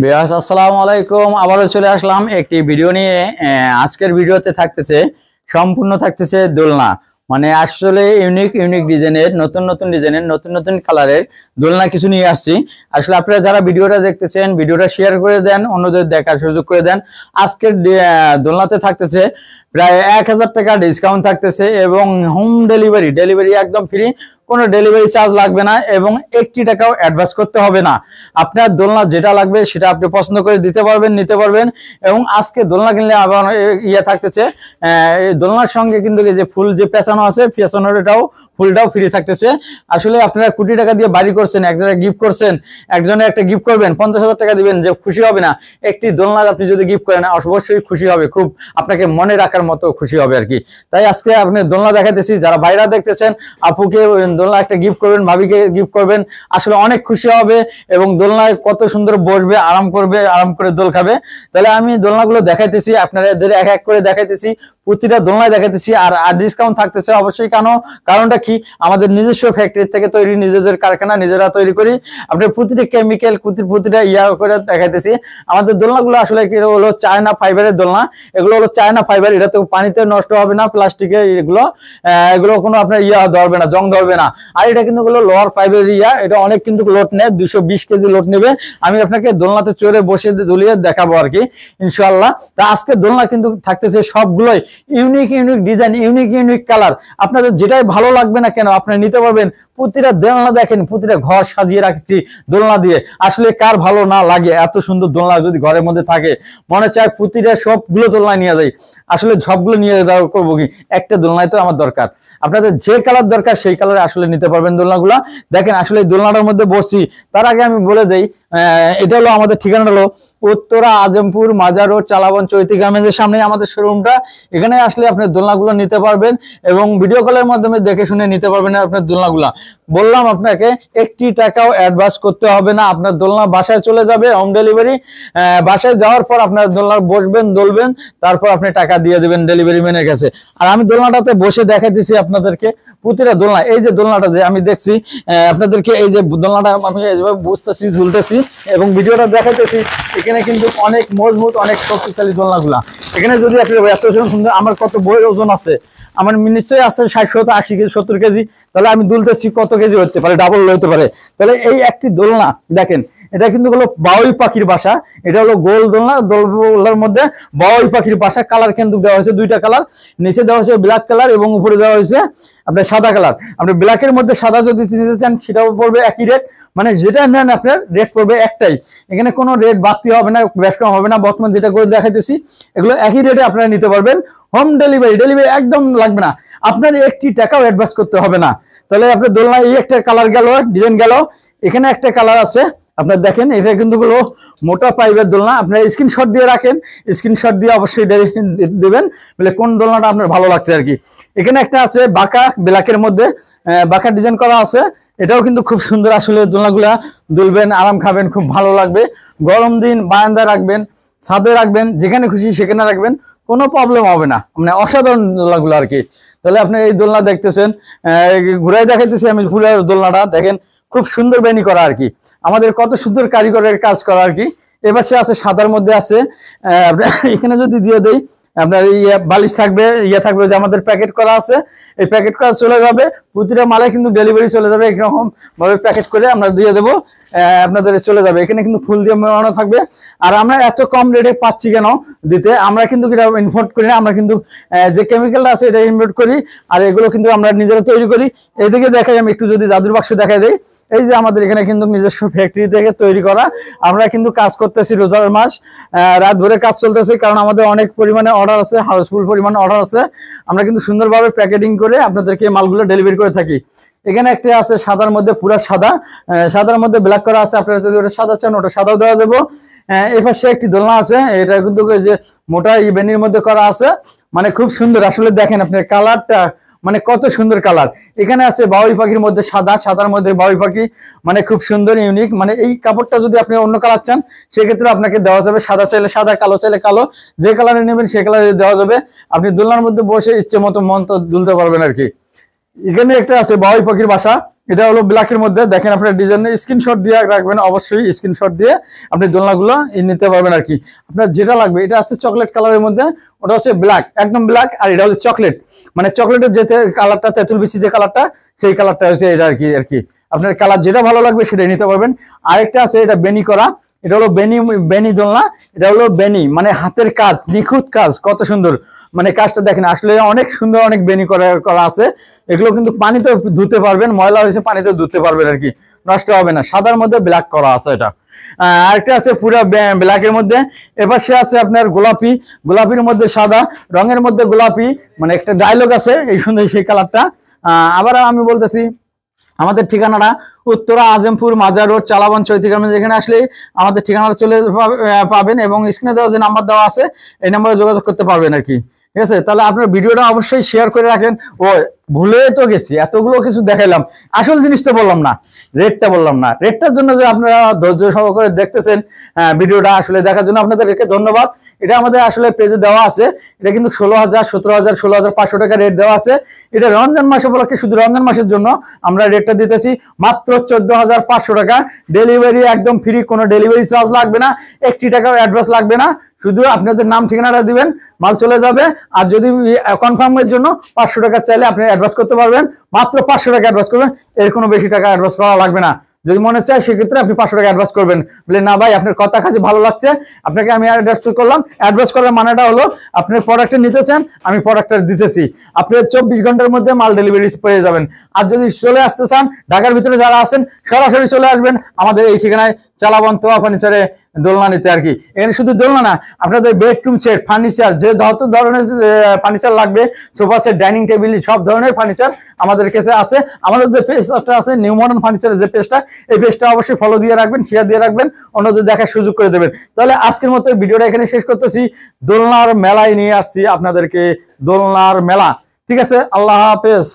বিয়াস আসসালামু আলাইকুম। আবারও চলে আসলাম একটি ভিডিও নিয়ে। আজকের ভিডিওতে সম্পূর্ণ থাকতেছে দোলনা, মানে আসলে ইউনিক ইউনিক ডিজাইনের, নতুন নতুন ডিজাইনের, নতুন নতুন কালারের দোলনা কিছু নিয়ে আসছি। আসলে আপনারা যারা ভিডিওটা দেখতেছেন, ভিডিওটা শেয়ার করে দেন, অন্যদের দেখার সুযোগ করে দেন। আজকের দোলনাতে থাকতেছে প্রায় 1000 টাকা ডিসকাউন্ট থাকতেছে এবং হোম ডেলিভারি একদম ফ্রি, কোনো ডেলিভারি চার্জ লাগবে না এবং 1 টাকাও অ্যাডভান্স করতে হবে না। আপনার দোলনা যেটা লাগবে সেটা আপনি পছন্দ করে দিতে পারবেন, নিতে পারবেন। এবং আজকে দোলনা কিনলে আবার থাকতেছে, দোলনার সঙ্গে কিন্তু যে ফুল যে পেছানো আছে, পেছনেরটাও ফুলটাও ফ্রি থাকতেছে। আসলে আপনারা কোটি টাকা দিয়ে বাড়ি করছেন, একজনে গিফট করছেন, একজনে একটা গিফট করবেন, 50,000 টাকা দিবেন, যে খুশি হবে না? একটি দোলনা আপনি যদি গিফট করেন অবশ্যই খুশি হবে, খুব আপনাকে মনে রাখার মতো খুশি হবে আর কি। তাই আজকে আপনি দোলনা দেখাতেছি, যারা বাইরে দেখতেছেন আপুকে দোলনা একটা গিফট করবেন, ভাবিকে গিফট করবেন, আসলে অনেক খুশি হবে এবং দোলনায় কত সুন্দর বসবে, আরাম করবে, আরাম করে দোল খাবে। তাহলে আমি দোলনাগুলো দেখাইতেছি, আপনাদের এক এক করে দেখাইতেছি, প্রতিটা দোলনায় দেখাইতেছি। আর ডিসকাউন্ট থাকতেছে অবশ্যই। কারণটা কি? আমাদের নিজস্ব ফ্যাক্টরি থেকে তৈরি, নিজেদের কারখানা, নিজেরা তৈরি করি। আপনার প্রতিটা কেমিক্যাল, প্রতিটা করে দেখাইতেছি। আমাদের দোলনাগুলো আসলে কি হলো, চায়না ফাইবারের দোলনা। এগুলো হলো চায়না ফাইবার, এটা তো পানিতে নষ্ট হবে না, প্লাস্টিকের এগুলো কোনো আপনার ধরবে না, জং ধরবে না। আর এটা কিন্তু হলো লোহার ফাইবার, এটা অনেক কিন্তু লোড নেয়, 220 কেজি লোড নেবে। আমি আপনাকে দোলনাতে চড়ে বসে দুলিয়ে দেখাবো আর কি, ইনশাআল্লাহ। তা আজকে দোলনা কিন্তু থাকতেছে সবগুলোই unique unique design, unique unique colour. আপনাদের যেটাই ভালো লাগবে না কেন আপনারা নিতে পারবেন। প্রতিটা দোলনা দেখেন, প্রতিটা ঘর সাজিয়ে রাখছি দোলনা দিয়ে। আসলে কার ভালো না লাগে? এত সুন্দর দোলনা যদি ঘরের মধ্যে থাকে, মনে চায় প্রতিটা সবগুলো দোলনায় নিয়ে যাই। আসলে সবগুলো নিয়ে যাওয়া করবো কি, একটা দোলনায় তো আমার দরকার। আপনাদের যে কালার দরকার সেই কালারে আসলে নিতে পারবেন দোলনাগুলা। দেখেন আসলে এই দোলনাটার মধ্যে বসছি, তার আগে আমি বলে দেই, এটা হলো আমাদের ঠিকানা হলো উত্তরা আজমপুর মাজার রোড, চালাবন চৈতিগ্রামের সামনে আমাদের শোরুমটা। এখানে আসলে আপনার দোলনাগুলো নিতে পারবেন এবং ভিডিও কলের মাধ্যমে দেখে শুনে নিতে পারবেন আপনার দোলনাগুলা। বললাম আপনাকে 1 টাকাও অ্যাডভান্স করতে হবে না, আপনার দোলনা বাসায় চলে যাবে, হোম ডেলিভারি। বাসায় যাওয়ার পর আপনার দোলনা বসবেন, দোলবেন, তারপর আপনি টাকা দিয়ে দেবেন ডেলিভারি ম্যানের কাছে। আর আমি দোলনাটাতে বসে দেখাইতেছি আপনাদেরকে প্রতিটা দোলনা। এই যে দোলনাটা যে আমি দেখছি আপনাদেরকে, এই যে দোলনাটা আমি বুঝতেছি, ঝুলতেছি এবং ভিডিওটা দেখাইতেছি, এখানে কিন্তু অনেক মজবুত, অনেক শক্তিশালী দোলনাগুলা। এখানে যদি আপনি এত সুন্দর, আমার কত বই ওজন আছে, আমার নিশ্চয়ই আছে 60, 80 কেজি, 70 কেজি। তাহলে আমি দুলতেছি কত কেজি হতে পারে, ডাবল হতে পারে। তাহলে এই একটি দোলনা দেখেন, এটা কিন্তু হলো বাউই পাখির বাসা। এটা হলো গোল দোলনা, দোলনার মধ্যে বাউই পাখির বাসা। কালার কিন্তু দেওয়া হয়েছে 2টা কালার, নিচে দেওয়া হয়েছে ব্ল্যাক কালার এবং উপরে দেওয়া হয়েছে আপনার সাদা কালার। আপনি ব্ল্যাকের মধ্যে সাদা যদি নিতে চান সেটাও পড়বে একই রেট, মানে যেটা নেন আপনার রেট পড়বে একটাই। এখানে কোনো রেট বাড়তি হবে না, বেশ কম হবে না। বর্তমান যেটা করে দেখাইতেছি এগুলো একই রেটে আপনারা নিতে পারবেন। হোম ডেলিভারি একদম লাগবে না, আপনার 1 টাকাও অ্যাডভান্স করতে হবে না। তাহলে আপনার দোলনা এই একটা কালার গেল, ডিজাইন গেল। এখানে একটা কালার আছে আপনার, দেখেন এটা কিন্তু হলো মোটা পাইপের দোলনা। আপনার স্ক্রিনশট দিয়ে রাখেন, স্ক্রিনশট দিয়ে অবশ্যই দেবেন বলে কোন দোলনাটা আপনার ভালো লাগছে আর কি। এখানে একটা আছে বাঁকা, ব্ল্যাকের মধ্যে বাঁকা ডিজাইন করা আছে, এটাও কিন্তু খুব সুন্দর। আসলে দোলনাগুলা দুলবেন, আরাম খাবেন, খুব ভালো লাগবে। গরম দিন বারান্দায় রাখবেন, ছাদে রাখবেন, যেখানে খুশি সেখানে রাখবেন, কোনো প্রবলেম হবে না। মানে অসাধারণ দোলনাগুলো আর কি। তাহলে আপনি এই দোলনা দেখতেছেন, ঘুরাই দেখাইতেছি আমি ফুলের দোলনাটা। দেখেন খুব সুন্দর বেনি করা আর কি, আমাদের কত সুন্দর কারিগরের কাজ করা আর কি। এবার সে আছে সাদার মধ্যে আছে। এখানে যদি দিয়ে দেই আপনার বালিশ থাকবে, থাকবে যে আমাদের প্যাকেট করা আছে, এই প্যাকেট করা চলে যাবে। প্রতিটা মালে কিন্তু ডেলিভারি চলে যাবে, এরকম ভাবে প্যাকেট করে আমরা দিয়ে দেবো, আপনাদের চলে যাবে। এখানে কিন্তু ফুল দিয়ে মেলানো থাকবে। আর আমরা এত কম রেটে পাচ্ছি কেন দিতে? আমরা কিন্তু ইম্পোর্ট করি না, আমরা কিন্তু যে কেমিক্যালটা আছে এটা ইম্পোর্ট করি। আর এগুলো কিন্তু আমরা নিজেরা তৈরি করি। এইদিকে দেখাই, আমি একটু যদি জাদুর বাক্স দেখাই দিই, এই যে আমাদের এখানে কিন্তু নিজস্ব ফ্যাক্টরি থেকে তৈরি করা। আমরা কিন্তু কাজ করতেছি রোজার মাস, রাত ভরে কাজ চলতেছে, কারণ আমাদের অনেক পরিমাণে অর্ডার আছে, হাউসফুল পরিমাণে অর্ডার আছে। আমরা কিন্তু সুন্দরভাবে প্যাকেটিং করে আপনাদেরকে মালগুলো ডেলিভারি করে থাকি। এখানে একটা আছে সাদার মধ্যে, পুরা সাদা, সাদার মধ্যে ব্ল্যাক করা আছে। আপনারা যদি ওটা সাদা চান ওটা সাদাও দেওয়া যাবে। এই পাশে একটি দোলনা আছে, এটা কিন্তু যে মোটা বেনির মধ্যে করা আছে, মানে খুব সুন্দর। আসলে দেখেন আপনার কালারটা, মানে কত সুন্দর কালার। এখানে আছে বাউই পাখির মধ্যে সাদা, সাদার মধ্যে বাউই পাখি, মানে খুব সুন্দর ইউনিক। মানে এই কাপড়টা যদি আপনি অন্য কালার চান সেক্ষেত্রে আপনাকে দেওয়া যাবে, সাদা চাইলে সাদা, কালো চাইলে কালো, যে কালারে নেবেন সে কালারে দেওয়া যাবে। আপনি দোলনার মধ্যে বসে ইচ্ছে মতো মন তো দুলতে পারবেন আর কি। এখানে একটা আছে বাউই পাখির বাসা, এটা হলো ব্ল্যাকের মধ্যে। দেখেন আপনার ডিজাইনের স্ক্রিনশট দিয়ে রাখবেন, অবশ্যই স্ক্রিনশট দিয়ে আপনি দোলনাগুলো নিতে পারবেন আর কি। আপনার যেটা লাগবে, এটা আছে চকলেট কালারের মধ্যে, ওটা হচ্ছে ব্ল্যাক, একদম ব্ল্যাক। আর এটা হচ্ছে চকলেট, মানে চকলেটের যে কালারটা, তেঁতুল বিচি যে কালারটা, সেই কালারটা হচ্ছে এটা আর কি। আপনার কালার যেটা ভালো লাগবে সেটাই নিতে পারবেন। আরেকটা আছে এটা বেনি করা, এটা হলো বেনি দোলনা। এটা হলো বেনি মানে হাতের কাজ, নিখুঁত কাজ, কত সুন্দর মানে কাজটা দেখেন, আসলে অনেক সুন্দর, অনেক বেনি করা আছে। এগুলো কিন্তু পানিতে ধুতে পারবেন, ময়লা হয়েছে পানিতে ধুতে পারবেন আর কি, নষ্ট হবে না। সাদার মধ্যে ব্ল্যাক করা আছে এটা। আরেকটা আছে পুরো ব্ল্যাকের মধ্যে, এবার সে আছে আপনার গোলাপি, গোলাপির মধ্যে সাদা, রঙের মধ্যে গোলাপি, মানে একটা ডায়লগ আছে এই সুন্দর সেই কালারটা। আবার আমি বলতেছি আমাদের ঠিকানাটা উত্তরা আজমপুর মাজার রোড চালাবন চৈতিগ্রামে, যেখানে আসলে আমাদের ঠিকানাটা চলে পাবেন এবং স্ক্রিনে দেওয়া যে নাম্বার দেওয়া আছে এই নাম্বারে যোগাযোগ করতে পারবেন আর কি। ঠিক আছে, তাহলে আপনার ভিডিওটা অবশ্যই শেয়ার করে রাখেন। ও ভুলে তো গেছি, এতগুলো কিছু দেখাইলাম, আসল জিনিসটা বললাম না, রেটটা বললাম না। রেটটার জন্য যে আপনারা ধৈর্য সহকারে দেখতেছেন ভিডিওটা, আসলে দেখার জন্য আপনাদেরকে ধন্যবাদ। এটা আমাদের আসলে পেজে দেওয়া আছে, এটা কিন্তু 16,000, 17,000, 16,500 টাকা রেট দেওয়া আছে। এটা রমজান মাস উপলক্ষে, শুধু রমজান মাসের জন্য আমরা রেটটা দিতেছি মাত্র 14,500 টাকা। ডেলিভারি একদম ফ্রি, কোনো ডেলিভারি চার্জ লাগবে না, 1 টাকাও অ্যাডভান্স লাগবে না। শুধু আপনাদের নাম ঠিকানাটা দিবেন, মাল চলে যাবে। আর যদি কনফার্মের জন্য 500 টাকা চাইলে আপনি অ্যাডভান্স করতে পারবেন, মাত্র 500 টাকা অ্যাডভান্স করবেন, এর কোনো বেশি টাকা অ্যাডভান্স করা লাগবে না। যদি মনে চায় সেক্ষেত্রে আপনি 500 টাকা অ্যাডভান্স করবেন। বলে না ভাই আপনার কথা কাছে ভালো লাগছে, আপনাকে আমি অ্যাডভান্স করলাম। অ্যাডভান্স করার মানেটা হলো আপনার প্রোডাক্টটা নিতে চান, আমি প্রোডাক্টটা দিতেছি, আপনি 24 ঘন্টার মধ্যে মাল ডেলিভারি পেয়ে যাবেন। আর যদি চলে আসতে চান, ঢাকার ভিতরে যারা আছেন সরাসরি চলে আসবেন আমাদের এই ঠিকানায়, চালাবন তোয়া ফার্নিচারে দোলনা নিতে আর কি। এখানে শুধু দোলনা না, আপনাদের বেডরুম সেট, ফার্নিচার, যে যত ধরনের ফার্নিচার লাগবে, সোফা সেট, ডাইনিং টেবিল, সব ধরনের ফার্নিচার আমাদের কাছে আছে। আমাদের যে পেজটা আছে নিউ মডার্ন ফার্নিচারের যে পেজটা, এই পেজটা অবশ্যই ফলো দিয়ে রাখবেন, শেয়ার দিয়ে রাখবেন, অন্যদের দেখার সুযোগ করে দেবেন। তাহলে আজকের মতো ভিডিওটা এখানে শেষ করতেছি। দোলনার মেলায় নিয়ে আসছি আপনাদেরকে, দোলনার মেলা। ঠিক আছে, আল্লাহ হাফেজ।